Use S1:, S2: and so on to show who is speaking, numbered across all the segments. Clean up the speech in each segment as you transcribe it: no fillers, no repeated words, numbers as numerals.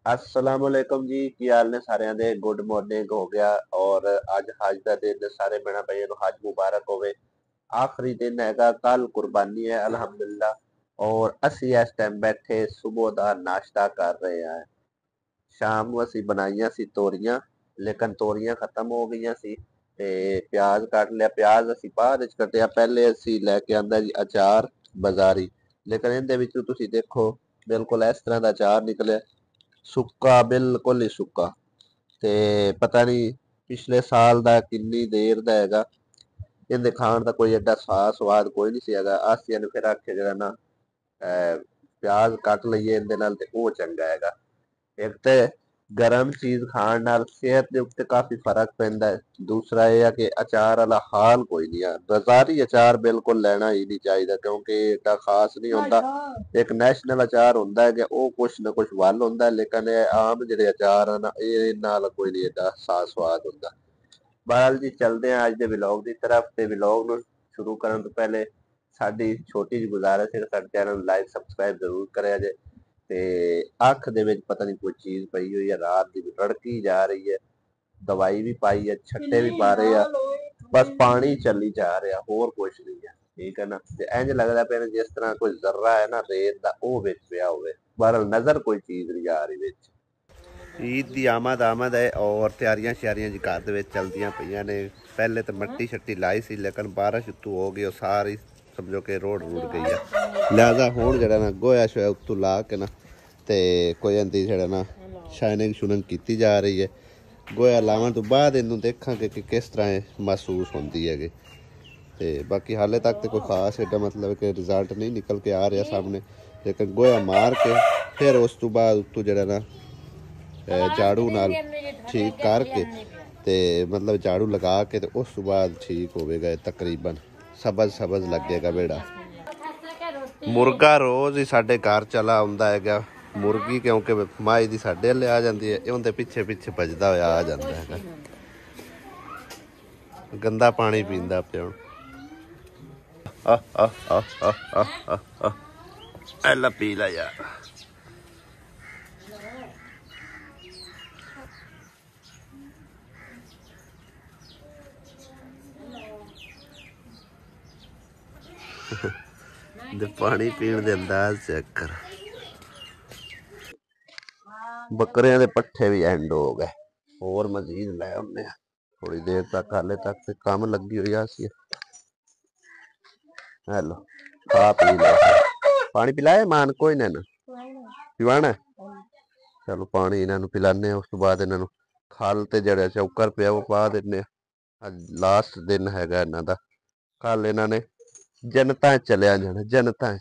S1: अस्सलाम वालेकुम जी की हाल ने सारिਆਂ ਦੇ गुड मॉर्निंग हो गया और ਅੱਜ ਹਜ ਦਾ ਦਿਨ ਸਾਰੇ ਭੈਣਾਂ ਭਾਈਆਂ ਨੂੰ ਹਜ ਮੁਬਾਰਕ ਹੋਵੇ। ਆਖਰੀ ਦਿਨ ਹੈਗਾ ਕੱਲ ਕੁਰਬਾਨੀ ਹੈ ਅਲਹਮਦੁਲਿल्लाह और ਅਸੀਂ ਇਸ ਟਾਈਮ ਬੈਠੇ ਸਵੇਰ ਦਾ ਨਾਸ਼ਤਾ ਕਰ ਰਹੇ ਹਾਂ। ਸ਼ਾਮ ਨੂੰ ਅਸੀਂ ਬਣਾਈਆਂ ਸੀ ਤੋਰੀਆਂ ਲੇਕਿਨ ਤੋਰੀਆਂ ਖਤਮ ਹੋ ਗਈਆਂ ਸੀ ਤੇ ਪਿਆਜ਼ ਕੱਟ ਲਿਆ। ਪਿਆਜ਼ ਅਸੀਂ ਬਾਅਦ ਵਿੱਚ ਕੱਟਿਆ, ਪਹਿਲੇ ਅਸੀਂ ਲੈ ਕੇ ਆਂਦਾ ਜੀ ਅਚਾਰ ਬਾਜ਼ਾਰੀ, ਲੇਕਿਨ ਇਹਦੇ ਵਿੱਚ ਤੁਸੀਂ ਦੇਖੋ ਬਿਲਕੁਲ ਇਸ ਤਰ੍ਹਾਂ ਦਾ ਅਚਾਰ ਨਿਕਲਿਆ, ਸੁੱਕਾ ਬਿਲਕੁਲ ਹੀ ਸੁੱਕਾ ਤੇ ਪਤਾ ਨਹੀਂ ਪਿਛਲੇ ਸਾਲ ਦਾ ਕਿੰਨੀ ਦੇਰ ਦਾ ਹੈਗਾ। ਇਹਦੇ ਖਾਣ ਦਾ ਕੋਈ ਐਡਾ ਸਵਾਦ ਕੋਈ ਨਹੀਂ ਸੀ ਹੈਗਾ। ਅਸੀਂ ਨੇ ਫਿਰ ਆਖਿਆ ਜਿਹੜਾ ਨਾ ਪਿਆਜ਼ ਕੱਟ ਲਈਏ ਇਹਦੇ ਨਾਲ ਤੇ ਉਹ ਚੰਗਾ ਹੈਗਾ। ਇੱਕ ਤੇ ਗਰਮ ਚੀਜ਼ ਖਾਣ ਨਾਲ ਸਿਹਤ ਦੇ ਉੱਤੇ ਕਾਫੀ ਫਰਕ ਪੈਂਦਾ ਹੈ। ਦੂਸਰਾ ਇਹ ਹੈ ਕਿ ਅਚਾਰ ਵਾਲਾ ਹਾਲ ਕੋਈ ਨਹੀਂ ਹੈ। ਬਾਜ਼ਾਰੀ ਅਚਾਰ ਬਿਲਕੁਲ ਲੈਣਾ ਹੀ ਨਹੀਂ ਚਾਹੀਦਾ ਕਿਉਂਕਿ ਏਡਾ ਖਾਸ ਨਹੀਂ ਹੁੰਦਾ। ਇੱਕ ਨੈਸ਼ਨਲ ਅਚਾਰ ਹੁੰਦਾ ਹੈ ਕਿ ਉਹ ਕੁਛ ਨਾ ਕੁਛ ਵੱਲ ਹੁੰਦਾ, ਲੇਕਿਨ ਇਹ ਆਮ ਜਿਹੜੇ ਅਚਾਰ ਹਨ ਇਹ ਨਾਲ ਕੋਈ ਨਹੀਂ ਏਡਾ ਸਾਫ ਸਵਾਦ ਹੁੰਦਾ। ਬਹਰਹਾਲ ਜੀ ਚੱਲਦੇ ਹਾਂ ਅੱਜ ਦੇ ਵਲੌਗ ਦੀ ਤਰਫ। ਤੇ ਵਲੌਗ ਨੂੰ ਸ਼ੁਰੂ ਕਰਨ ਤੋਂ ਪਹਿਲੇ ਸਾਡੀ ਛੋਟੀ ਜਿਹੀ ਗੁਜ਼ਾਰਿਸ਼ ਹੈ, ਸਾਡੇ ਚੈਨਲ ਨੂੰ ਲਾਈਕ ਸਬਸਕ੍ਰਾਈਬ ਜ਼ਰੂਰ ਕਰਿਆ ਜੇ। ਤੇ ਅੱਖ ਦੇ ਵਿੱਚ ਪਤਾ ਨਹੀਂ ਕੋਈ ਚੀਜ਼ ਪਈ ਹੋਈ ਹੈ, ਰਾਤ ਦੀ ਰੜਕੀ ਜਾ ਰਹੀ ਹੈ। ਦਵਾਈ ਵੀ ਪਾਈ ਹੈ, ਛੱਟੇ ਵੀ ਪਾ ਰਹੇ ਆ, ਬਸ ਪਾਣੀ ਚੱਲੀ ਜਾ ਰਿਹਾ, ਹੋਰ ਕੁਛ ਨਹੀਂ ਹੈ। ਠੀਕ ਹੈ ਨਾ, ਤੇ ਇੰਜ ਲੱਗਦਾ ਪਿਆ ਜਿਸ ਤਰ੍ਹਾਂ ਕੋਈ ਜ਼ਰਰਾ ਹੈ ਨਾ ਰੇਤ ਦਾ ਉਹ ਵਿੱਚ ਪਿਆ ਹੋਵੇ। ਬਹਰਹਾਲ ਨਜ਼ਰ ਕੋਈ ਚੀਜ਼ ਨਹੀਂ ਆ ਰਹੀ ਵਿੱਚ। ਈਦ ਦੀ ਆਮਦ ਹੈ ਔਰ ਤਿਆਰੀਆਂ ਸ਼ਿਆਰੀਆਂ ਜੀ ਘਰ ਦੇ ਵਿੱਚ ਚਲਦੀਆਂ ਪਈਆਂ ਨੇ। ਪਹਿਲੇ ਤਾਂ ਮੱਟੀ ਛੱਟੀ ਲਾਈ ਸੀ ਲੇਕਿਨ ਬਾਰਿਸ਼ ਉੱਤੋਂ ਹੋ ਗਈ, ਉਹ ਸਾਰੀ ਸਮਝੋ ਕਿ ਰੋਡ ਗਈ ਆ। ਲਿਹਾਜ਼ਾ ਹੁਣ ਜਿਹੜਾ ਨਾ ਗੋਇਆ ਸ਼ੋਇਆ ਉੱਤੋਂ ਲਾ ਕੇ ਨਾ ਤੇ ਕੋਈ ਇਹਦੀ ਜਿਹੜਾ ਨਾ ਸ਼ਾਈਨਿੰਗ ਸ਼ੂਨਿੰਗ ਕੀਤੀ ਜਾ ਰਹੀ ਹੈ। ਗੋਇਆ ਲਾਉਣ ਤੋਂ ਬਾਅਦ ਇਹਨੂੰ ਦੇਖਾਂਗੇ ਕਿ ਕਿਸ ਤਰ੍ਹਾਂ ਇਹ ਮਹਿਸੂਸ ਹੁੰਦੀ ਹੈਗੀ। ਤੇ ਬਾਕੀ ਹਾਲੇ ਤੱਕ ਤੇ ਕੋਈ ਖਾਸ ਐਡਾ ਮਤਲਬ ਕਿ ਰਿਜ਼ਲਟ ਨਹੀਂ ਨਿਕਲ ਕੇ ਆ ਰਿਹਾ ਸਾਹਮਣੇ, ਲੇਕਿਨ ਗੋਇਆ ਮਾਰ ਕੇ ਫਿਰ ਉਸ ਤੋਂ ਬਾਅਦ ਉੱਤੋਂ ਜਿਹੜਾ ਨਾ ਝਾੜੂ ਨਾਲ ਠੀਕ ਕਰਕੇ ਤੇ ਮਤਲਬ ਝਾੜੂ ਲਗਾ ਕੇ ਤੇ ਉਸ ਤੋਂ ਬਾਅਦ ਠੀਕ ਹੋਵੇਗਾ। ਤਕਰੀਬਨ ਸਬਜ਼ ਲੱਗੇਗਾ ਬੇੜਾ। ਮੁਰਗਾ ਰੋਜ਼ ਹੀ ਸਾਡੇ ਘਰ ਚਲਾ ਆਉਂਦਾ ਹੈਗਾ। ਮੁਰਗੀ ਕਿਉਂਕਿ ਮਾਈ ਦੀ ਸਾਡੇ ਵੱਲੇ ਆ ਜਾਂਦੀ ਹੈ, ਇਹ ਉਹਦੇ ਪਿੱਛੇ ਪਿੱਛੇ ਭੱਜਦਾ ਹੋਇਆ ਆ ਜਾਂਦਾ ਹੈਗਾ। ਗੰਦਾ ਪਾਣੀ ਪੀਂਦਾ ਪਿਆ ਹੁਣ। ਐਲਾ ਪੀ ਲੈ ਯਾਰ। ਪਾਣੀ ਪੀਣ ਦੇ ਅੰਦਾਜ਼ ਚੈੱਕ ਕਰ। ਬੱਕਰਿਆਂ ਦੇ ਪੱਠੇ ਵੀ ਐਂਡ ਹੋ ਗਏ, ਹੋਰ ਮਜ਼ੀਦ ਲੈ ਆਉਂਦੇ ਆ ਥੋੜੀ ਦੇਰ ਤੱਕ। ਹਾਲੇ ਤੱਕ ਤੇ ਕੰਮ ਲੱਗੀ ਹੋਈ ਆ ਸੀ। ਹੈਲੋ ਖਾ ਪੀ ਲੈ, ਪਾਣੀ ਪਿਲਾਏ ਮਾਨ ਕੋਈ ਨਾ ਪੀਵਾਣਾ। ਚਲੋ ਪਾਣੀ ਇਹਨਾਂ ਨੂੰ ਪਿਲਾਨੇ ਆ, ਉਸ ਤੋਂ ਬਾਅਦ ਇਹਨਾਂ ਨੂੰ ਖਲ ਤੇ ਜਿਹੜਾ ਚੌਕਰ ਪਿਆ ਉਹ ਪਾ ਦਿੰਦੇ ਆ। ਅੱਜ ਲਾਸਟ ਦਿਨ ਹੈਗਾ ਇਹਨਾਂ ਦਾ। ਕੱਲ ਇਹਨਾਂ ਨੇ ਜਨਤਾ ਚਲਿਆ ਜਾਣਾ, ਜਨਤਾ ਚ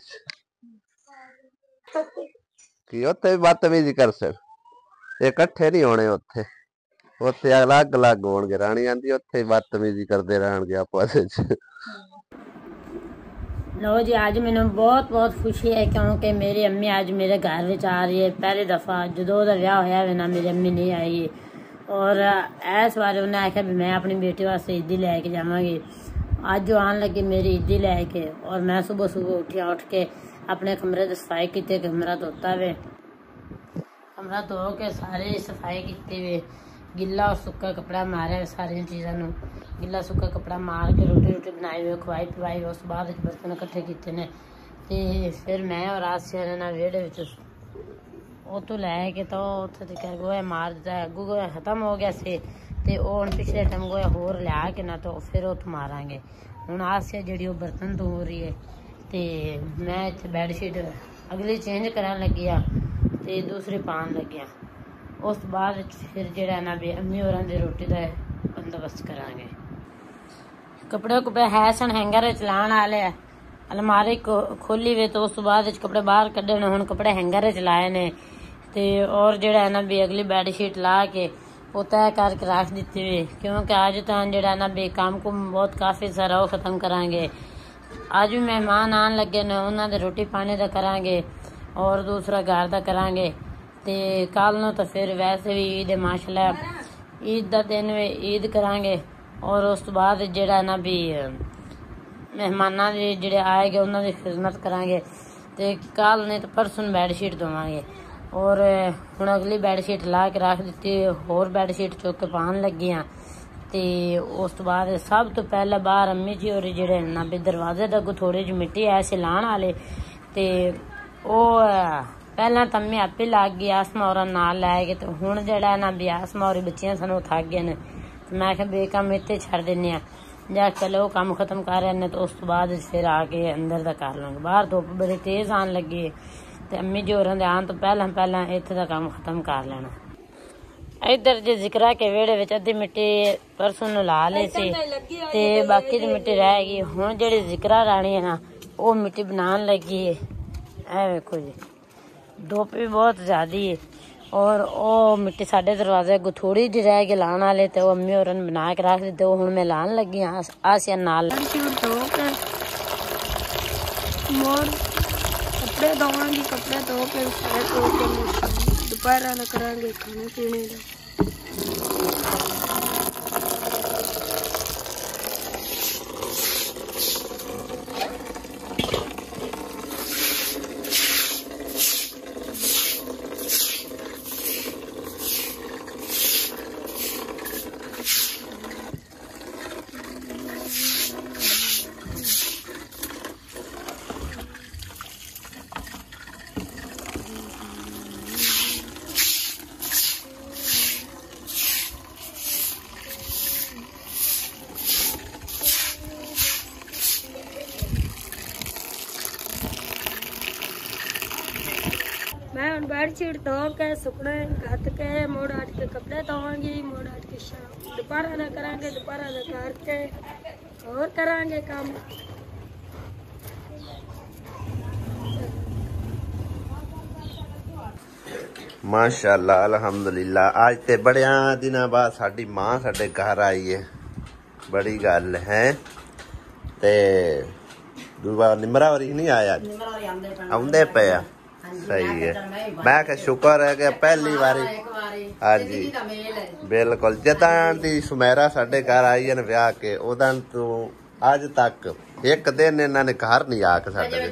S1: ਕੀ ਉੱਥੇ ਵੀ ਬਦਤਮੀਜ਼ੀ ਕਰ ਸਕ। ਇਹ ਇਕੱਠੇ ਨਹੀਂ ਹੋਣੇ, ਉੱਥੇ ਅਲੱਗ ਅਲੱਗ ਹੋਣਗੇ। ਰਾਣੀ ਆਂਦੀ ਉੱਥੇ ਬਦਤਮੀਜ਼ੀ ਕਰਦੇ ਰਹਿਣਗੇ ਆਪਸ ਵਿੱਚ।
S2: लो जी, आज मैंने बहुत बहुत खुशी है क्योंकि मेरी अम्मी आज मेरे घर में आ रही है। पहली दफ़ा जो विआह होया है ना मेरी अम्मी नहीं आई और इस बार उन्हें आख्या भी मैं अपनी बेटी वास्ते ईदी लैके जावांगी। अज जो आन लगी मेरी ईदी लैके और मैं सुबह सुबह उठ के अपने कमरे की सफाई की। कमरा धोता वे, कमरा धो के सारी सफाई की वे। गिला और सुक्का कपड़ा मारे सारिया चीज़ों गिला सुक्का कपड़ा मार के रोटी बनाई हुई खवाई पिवाई। उस बाद बर्तन इकट्ठे किए ने ते फिर मैं और आसिया ने वेड़े उतों लैके तो उत्थे गोया मार दिता। अगू गोया खत्म हो गया से ते हुण पिछले टाइम गोया होर लिया के ना तो फिर उत्थों मारांगे। हुण आसिया जिहड़ी बर्तन धो रही है ते मैं इत्थे बैडशीट अगली चेंज करन लगी आ ते दूसरी पान लगी आ। उस बाद फिर जो ना भी अम्मी होरां दी रोटी का बंदोबस्त करांगे। कपड़े कुपड़े है सन हैंगर चलाने वाले, अलमारी खोली वे तो उस बाद कपड़े बाहर कढ़े ने। हुण कपड़े हैंगर च लाए ने ते और जो ना भी अगली बैडशीट ला के वो तय करके रख दी वे क्योंकि अज तो जो ना भी काम कुम बहुत काफ़ी सारा वो ख़त्म करांगे। अज भी मेहमान आन लगे ने, उन्होंने दे रोटी पानी का करांगे और दूसरा घर का करांगे। ते कल नूं तो फिर वैसे भी ईद माशाल्लाह, ईद का दिन ईद करांगे और उस तो बाद जिहड़ा ना भी मेहमानां दे जिहड़े आए गए उन्हां दी खिदमत करांगे। ते कल नहीं तो परसों बैडशीट देवांगे। और हुण अगली बैडशीट ला के रख दी, होर बैडशीट चुक के पान लगी हाँ। ते उस तो बाद सब तो पहले बाहर अम्मी जी होर जेह्ड़े ना भी दरवाजे तक थोड़ी जी मिट्टी ऐसे लाण वाले, ते ओह पहला तो अम्मी आपे लग गई आसमा होर नाल लै गए। तो हुण जेह्ड़ा ना भी आसमा होर बच्चियां सन थक गए न, तो मैं आखेआ बेकम इत्थे छड्ड दिन्ने आं, जा पहले वो काम खत्म कर रहे तो उस तो बाद फिर आके अंदर दा कर लांगे। बाहर धुप्प बड़ी तेज आन लगी है, ते अम्मी जी होरां दे आन तो पहला इत्थे दा काम खत्म कर लेना। इधर जे जिक्रा के वेड़े विच अद्धी मिट्टी परसों नूं ला ली सी, ते बाकी दी मिट्टी रह गई। हुण जेह्ड़ी जिक्रा राणी है ना वो मिट्टी बनान लगी है। ऐ वेखो जी धुप्प भी बहुत ज्यादा है, और ओ मिट्टी साडे दरवाजे अगों थोड़ी जी रह गई लाण वाले, ते वो अम्मी होरां ने बना के रख दित्ते। हुण मैं लान लगी हाँ आसिया नाल।
S3: कपड़े धोवांगी, कपड़े धो के सारे धो के दोपहर ना करांगे खाने पीने का। मैं हम बेडशीट धो के सुकने घत के मोड़ आट के कपड़े धोवांगी, मोड़ आट के शाम दोपहर ना करांगे, दोपहर ना करके और करांगे काम।
S1: माशाअल्लाह अल्हम्दुलिल्लाह। आज ते बड़िया दिनों बाद साडी मां साडे घर आई है, बड़ी गल है। ते दूबा निमरा वरी नहीं आया, आउंदे पे आ। सही है, मैं क्या शुक्र है कि पहली बारी। हाँ जी बिल्कुल, जदन दी सुमेरा साडे घर आई है ब्याह के उदन तो अज तक एक दिन इन्होंने घर नहीं आके साडे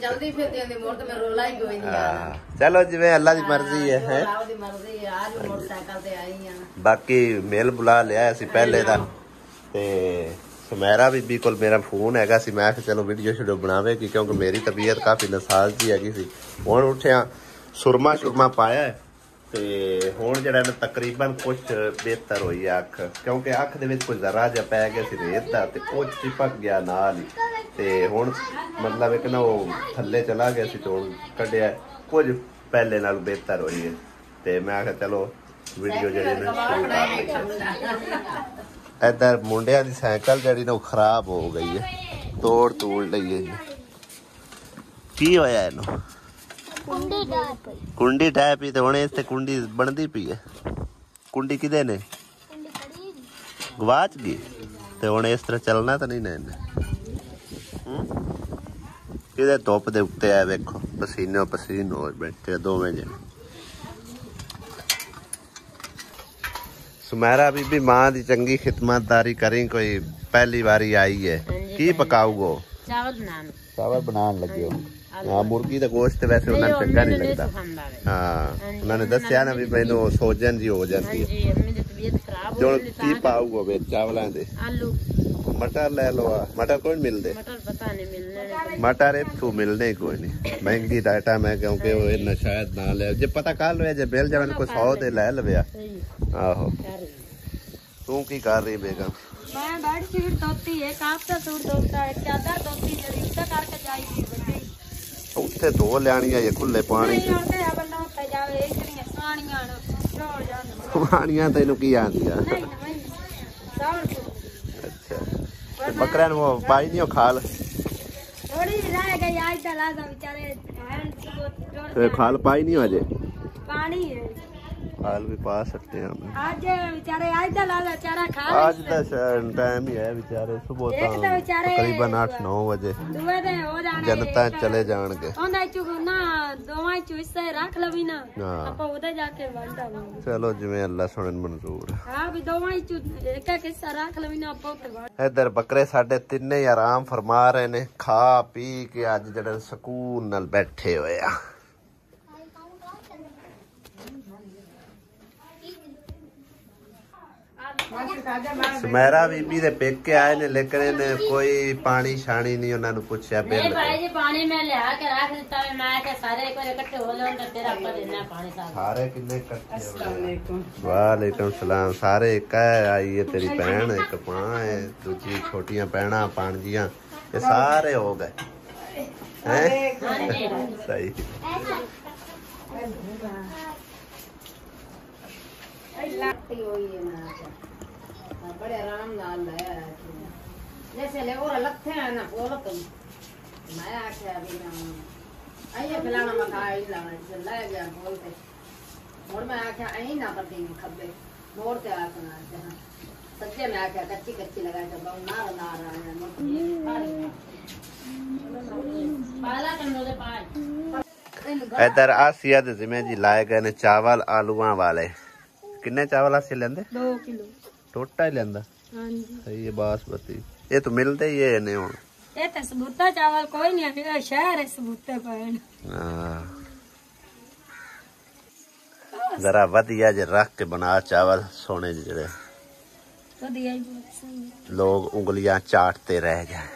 S1: चलो जिवें अल्लाह दी मर्जी है। बाकी मेल बुला लिया सी पहले दा, ते सुमेरा बीबी कोल मेरा फोन हैगा सी। मैं चलो वीडियो शेडियो बनावेगी क्योंकि मेरी तबीयत काफ़ी नसाज जी हैगी सी। हुण उठिया सुरमा शुरमा पाया है, ते हुण जिहड़ा तकरीबन कुछ बेहतर होई है अख, क्योंकि अख दे विच कोई जरा जिहा पै गया सी रेत दा, ते कुछ चिपक गया नाल ही। ते हुण मतलब एक ना वो थल्ले चला गया सी, तो कड्ढिया कुछ पहले नाल बेहतर होई है। ते मैं आख्या चलो वीडियो जिहड़ी ना शुरू कर लईए। इधर मुंडिया की साइकिल जी ना खराब हो गई है, तोड़ तोड़ ली है। की होया इनू? कुंडी टाइप ही, तो हुणे इत्थे कुंडी बनदी पई है। कुंडी किदे ने गवाच गई, ते हुणे इस तरह चलना तो नहीं ना इन्हें। किदे धुप दे उत्ते है वेखो, पसीनो पसीन हो बैठे दोवें जने। सुमेरा बीबी मां दी चंगी खिदमतदारी करी, कोई पहली बारी आई है। की पकाऊगो? चावल बनान लगे हो? हाँ, मुर्गी का गोश्त वैसे उन्हें चंगा नहीं लगता। हाँ, उन्होंने दसिया ना भी मैनू सोजन जी हो जाती है। जो की पाऊगो वे चावलों दे? मटर ले लो। मटर कोई मिलते? मटर इतों मिलने कोई नहीं, महंगी आइटम है क्योंकि वो शायद ना ले। जे पता कर लो जे मिल जाए कोई 100 दे ले लवे। आहो, तू की कर रही बेगम?
S3: मैं बेडशीट धोती है, काफता सूट धोता है, चादर धोती है, रिश्ता करके जाएगी बड़ी।
S1: उत्थे धो लियानियां ये खुले पानी च। पानियां तेनू की आंदियां? अच्छा, बकरियां नू पाई नहीं हो खाल?
S3: थोड़ी रह गई आज चला दा बेचारे
S1: खाल पाई नहीं हो अजे?
S3: पानी है,
S1: खाल भी पा सकते हैं हम
S3: आज बेचारे आज चला दा चारा खा।
S1: आज दा टाइम ही है बेचारे, सुबह तकरीबन 8-9 बजे जनता चले जाणगे। चलो जिवें अल्लाह सुनन मंजूर। इधर बकरे साडे तिन्ने ही आराम फरमा रहे ने, खा पी के अज जड़े सुकून नाल बैठे होए आ। ਸੁਮੈਰਾ ਬੀਬੀ ਦੇ ਪੇਕੇ ਆਏ ਨੇ ਲੇਕਿਨ ਇਹਨੇ ਕੋਈ ਪਾਣੀ ਛਾਣੀ ਨਹੀਂ ਉਹਨਾਂ ਨੂੰ ਪੁੱਛਿਆ
S2: नहीं
S1: ਬਿੱਲ
S2: भाई जी पानी में लिया के रख देता है मैं के सारे को इकट्ठे हो जाओ तो तेरा आपको देना है पानी साहब
S1: ਸਾਰੇ ਕਿੰਨੇ ਇਕੱਠੇ ਹੋ ਵਾਲੇਕੁਮ ਸਲਾਮ ਸਾਰੇ ਇੱਕ ਹੈ ਆਈ ਹੈ ਤੇਰੀ ਭੈਣ ਇੱਕ ਮਾਂ ਹੈ ਦੂਜੀ ਛੋਟੀਆਂ ਭੈਣਾਂ ਪਾਣਜੀਆਂ ਇਹ ਸਾਰੇ ਹੋ ਗਏ ਹੈ ਸਹੀ
S2: बड़े आराम नाल जैसे ले और लगते हैं ना वो लग मैं आखे अभी ना आइए फलाना मकाई लाना से ले गया बोलते और मैं आखे आई ना पति खब्बे मोड़ के आखना जहां सच्चे में आखे कच्ची कच्ची लगा के बहु ना रहा है पाला कंडो दे पार
S1: इधर आसिया दे जिम्मे जी लाए गए ने चावल आलूआं वाले किन्ने चावल आसिया लेंदे
S3: 2 किलो
S1: टोटा ही लेंदा
S3: हाँ जी
S1: सही है बासमती ये तो मिलते ही है ने हुन
S3: ये तो सबूता चावल कोई नहीं है शहर है सबूते पैन
S1: जरा वधिया जे रख के बना चावल सोने जेड़े
S3: तो दिया ही बहुत सही
S1: लोग उंगलियां चाटते रह जाए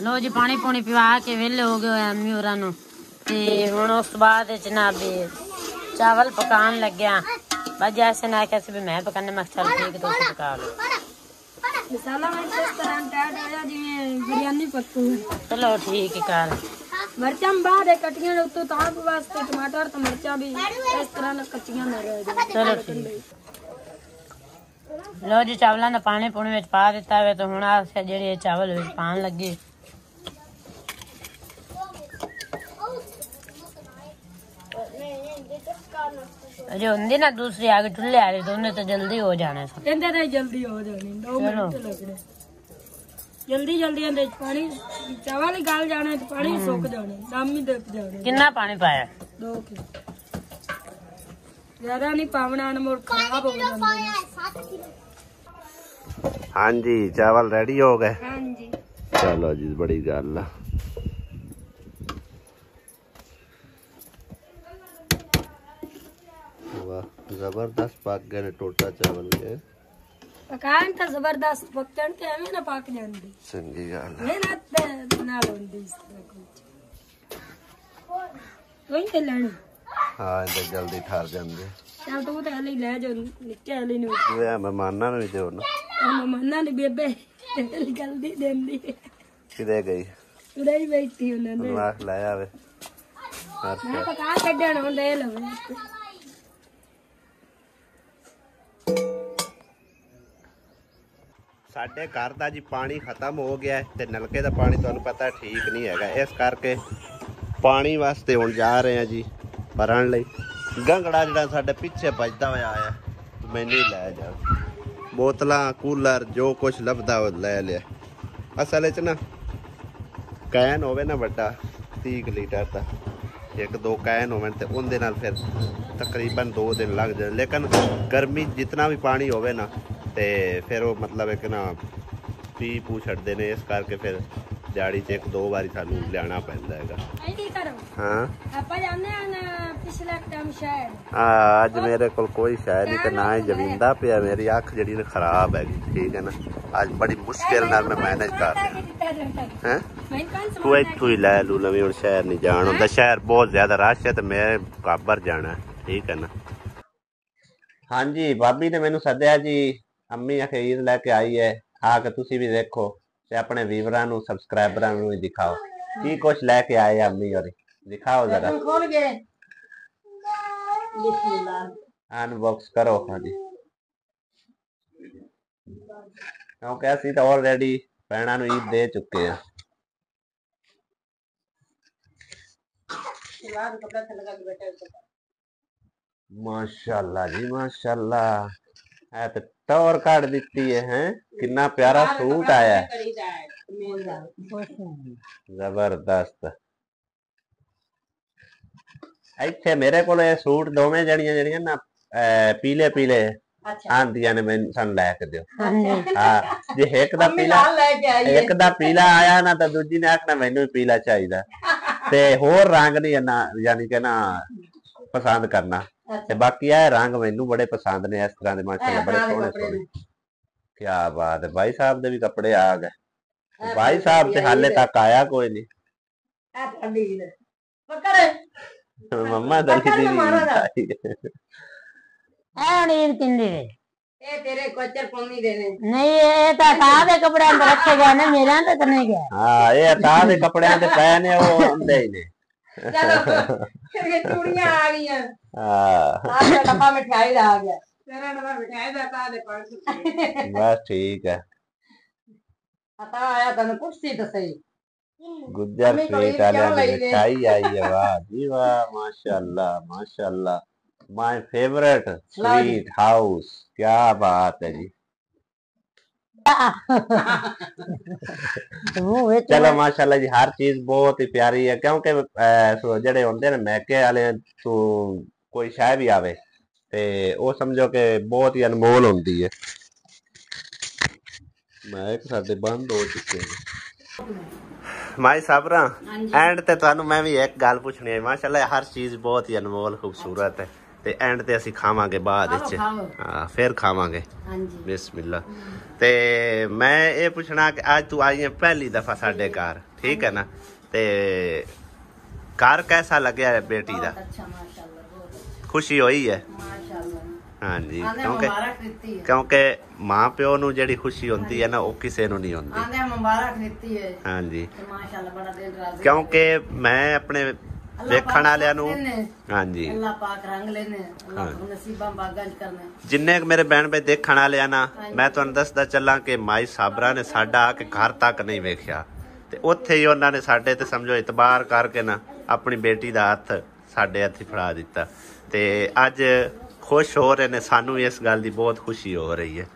S2: लो जी पानी पूनी पिवा के वेले हो गए अम्मी होरां नु ते हुण उस बाद जनाब चावल पकान लग गया बस जैसे ना कैसे भी मैं पकाने मैं चल ठीक तो पका लो
S3: मसाला में इस तरह टाइट आया जिवें बिरयानी पक्कू
S2: चलो ठीक है काल
S3: मिर्चां बाद कटियां उत्तों ताप वास्ते टमाटर तो मिर्चां भी इस तरह ना कच्चियां ना रह जाए
S2: चलो ठीक लो जी चावलों का पानी पुणी विच पा दिता है तो हुण आ जेहड़े चावल विच पान लगे अरे होंदी ना दूसरी आगे चूल्हे आ रही तो उन्हें तो जल्दी हो जाना सब
S3: कहते थे जल्दी हो जानी 2 मिनट लगने जल्दी जल्दी अंदर पानी चावल ही गाल जाने तो पानी सूख जाने दम ही दब जाने
S2: कितना पानी पाया
S3: 2 किलो ज्यादा नहीं पावना न मोर खराब हो जाने
S1: हाँ जी चावल रेडी हो गए
S3: हाँ जी
S1: चलो जी बड़ी गल है जबरदस्त पक गए ने टोटा चावल के
S3: पकान तो जबरदस्त पकन के हमें ना पक जांदी
S1: चंगी गल
S3: मेहनत ना लोंदी इस तरह कुछ कोई ते लेना
S1: हां इधर जल्दी ठहर जांदे
S3: चल तू तो हली ले जो निक्के हली नु
S1: वे मेहमानां नु दे ना
S3: मेहमानां ने बेबे जल्दी देंदी
S1: किदे गई
S3: उड़े ही बैठी उन्होंने
S1: नाख लाया वे
S3: मैं पका कड्डण होंदे लवे
S1: ਸਾਡੇ ਘਰ ਦਾ ਜੀ ਪਾਣੀ ਖਤਮ ਹੋ ਗਿਆ ਤੇ ਨਲਕੇ ਦਾ ਪਾਣੀ ਤੁਹਾਨੂੰ ਪਤਾ ਠੀਕ ਨਹੀਂ ਹੈਗਾ ਇਸ ਕਰਕੇ ਪਾਣੀ ਵਾਸਤੇ ਹੁਣ ਜਾ ਰਹੇ ਆ ਜੀ ਭਰਨ ਲਈ ਗੰਗੜਾ ਜਿਹੜਾ ਸਾਡੇ ਪਿੱਛੇ ਵੱਜਦਾ ਹੋਇਆ ਆਇਆ ਮੈਨੂੰ ਹੀ ਲੈ ਜਾ ਬੋਤਲਾਂ ਕੂਲਰ ਜੋ ਕੁਝ ਲੱਭਦਾ ਉਹ ਲੈ ਲਿਆ ਅਸਲ ਵਿੱਚ ਨਾ ਕੈਨ ਹੋਵੇ ਨਾ ਵੱਡਾ 30 ਲੀਟਰ ਦਾ एक दो कैन होवे ते उनदे नाल फिर तकरीबन 2 दिन लग जाए लेकिन गर्मी जितना भी पानी होवे ना ते फिर वो मतलब एक ना पी पू छड़ते ने इस करके फिर दिहाड़ी च 1-2 बारी सानू लियाना पैंदा हैगा हाँ अज मेरे को कोई शहर नहीं ते ना ही जमींदा पिया मेरी अख जड़ी ने खराब है ठीक है ना आज बड़ी मुश्किल नाल मैं मैनेज कर रहा तू इत्थों ही लै लू नवी हुण शहर नहीं जान होंदा शहर बहुत ज्यादा रश है ते मैं काबर जाना ठीक है ना हाँ जी भाभी ने मैनू सद्या जी अम्मी अखीर लैके आई है आके तुसी भी देखो ते अपने व्यूअरां नू सबसक्राइबरां नू दिखाओ की कुछ लैके आए अम्मी और दिखाओ जरा खोल के अनबॉक्स करो हाँ जी क्योंकि असीं तो ऑलरेडी भैणां नू ईद दे चुके हैं माशाल्लाह जी माशाल्लाह है तो टॉर काट दी है कितना प्यारा सूट आया जबरदस्त इत्थे मेरे को सूट दोवें जड़ियां जड़ियां ना पीले पीले आंदियां ने मैनू सन लैके दिओ हां जे एक दा पीला आया ना तो दूजी ने आखना मैनू पीला चाहिए ते होर रंग नहीं ना यानी कि ना ਪਸੰਦ ਕਰਨਾ ਤੇ ਬਾਕੀ ਇਹ ਰੰਗ ਮੈਨੂੰ ਬੜੇ ਪਸੰਦ ਨੇ ਇਸ ਤਰ੍ਹਾਂ ਦੇ ਮਾਸ਼ਾਅੱਲਾ ਬੜੇ ਸੋਹਣੇ ਸੋਹਣੇ ਕੀ ਬਾਤ ਹੈ ਭਾਈ ਸਾਹਿਬ ਦੇ ਵੀ ਕੱਪੜੇ ਆ ਗਏ ਭਾਈ ਸਾਹਿਬ ਤੇ ਹਾਲੇ ਤੱਕ ਆਇਆ ਕੋਈ ਨਹੀਂ ਮੰਮਾ ਦਲੀ ਦੀ
S2: ईद किंदी
S4: ये तेरे कोचर पन्नी देने
S2: नहीं ये तो था दे कपड़े अंदर रखे गए ने मेरा तो नहीं गया
S1: हाँ ये था दे कपड़े अंदर पए ने वो अंदर ही ने
S4: चलो ये चूड़ियां आ गई हैं
S1: हाँ
S4: आपका डब्बा मिठाई आ गया तेरा डब्बा मिठाई दा का दे पर्स
S1: बस ठीक है
S4: पता आया तने कुर्सी तो सही
S1: गुज्जर स्वीट वाले की मिठाई आई है वाह जी वाह माशाल्लाह माशाल्लाह माय फेवरेट स्वीट हाउस क्या बात है जी चलो माशाल्लाह जी हर चीज बहुत ही प्यारी है क्योंकि जेडे होंदे ने मैके वाले तो कोई शाय भी आवे ते वो समझो कि बहुत ही अनमोल होंदी है मैक साडे बंद हो चुके हैं माई साबरा एंड ते तुहानू मैं भी एक गल पूछनी है माशाल्लाह हर चीज बहुत ही अनमोल खूबसूरत है ਤੇ ਐਂਡ ਤੇ ਅਸੀਂ ਖਾਵਾਂਗੇ ਬਾਅਦ ਵਿੱਚ ਹਾਂ ਫਿਰ ਖਾਵਾਂਗੇ ਹਾਂਜੀ ਬਿਸਮਿਲ੍ਲਾ ਤੇ ਮੈਂ ਇਹ ਪੁੱਛਣਾ ਕਿ ਅੱਜ ਤੂੰ ਆਈ ਹੈ ਪਹਿਲੀ ਦਫਾ ਸਾਡੇ ਘਰ ਠੀਕ ਹੈ ਨਾ ਤੇ ਘਰ कैसा ਲੱਗਿਆ ਹੈ ਬੇਟੀ ਦਾ ਅੱਛਾ ਮਾਸ਼ਾਅੱਲਾ ਬਹੁਤ ਖੁਸ਼ੀ ਹੋਈ ਹੈ ਮਾਸ਼ਾਅੱਲਾ ਹਾਂਜੀ ਕਿਉਂਕਿ ਮਾਂ ਪਿਓ ਨੂੰ ਜਿਹੜੀ ਖੁਸ਼ੀ ਹੁੰਦੀ ਹੈ ਨਾ ਉਹ ਕਿਸੇ ਨੂੰ ਨਹੀਂ ਹੁੰਦੀ ਆਂਦੇ ਮੁਬਾਰਕ ਦਿੱਤੀ ਹੈ ਹਾਂਜੀ ਮਾਸ਼ਾਅੱਲਾ ਬੜਾ ਦਿਲ ਰਾਜ਼ੀ ਕਿਉਂਕਿ ਮੈਂ ਆਪਣੇ ਵੇਖਣ ਵਾਲਿਆਂ ਨੂੰ ਹਾਂਜੀ ਅੱਲਾਹ ਪਾਕ ਰੰਗ ਲੈਨੇ ਅੱਲਾਹ ਨਸੀਬਾਂ ਬਾਗਾਂ ਚ ਕਰਨਾ ਜਿੰਨੇ ਮੇਰੇ ਭੈਣ ਭਾਈ ਦੇਖਣ ਵਾਲਿਆਂ ਨਾ ਮੈਂ ਤੁਹਾਨੂੰ ਦੱਸਦਾ ਚੱਲਾਂ ਕਿ ਮਾਈ ਸਾਬਰਾ ਨੇ ਸਾਡਾ ਆ ਕੇ ਘਰ ਤੱਕ ਨਹੀਂ ਵੇਖਿਆ ਤੇ ਉੱਥੇ ਹੀ ਉਹਨਾਂ ਨੇ ਸਾਡੇ ਤੇ ਸਮਝੋ ਇਤਬਾਰ ਕਰਕੇ ਨਾ ਆਪਣੀ ਬੇਟੀ ਦਾ ਹੱਥ ਸਾਡੇ ਹੱਥੀ ਫੜਾ ਦਿੱਤਾ ਤੇ ਅੱਜ ਖੁਸ਼ ਹੋ ਰਹੇ ਨੇ ਸਾਨੂੰ ਇਸ ਗੱਲ ਦੀ ਬਹੁਤ ਖੁਸ਼ੀ ਹੋ ਰਹੀ ਹੈ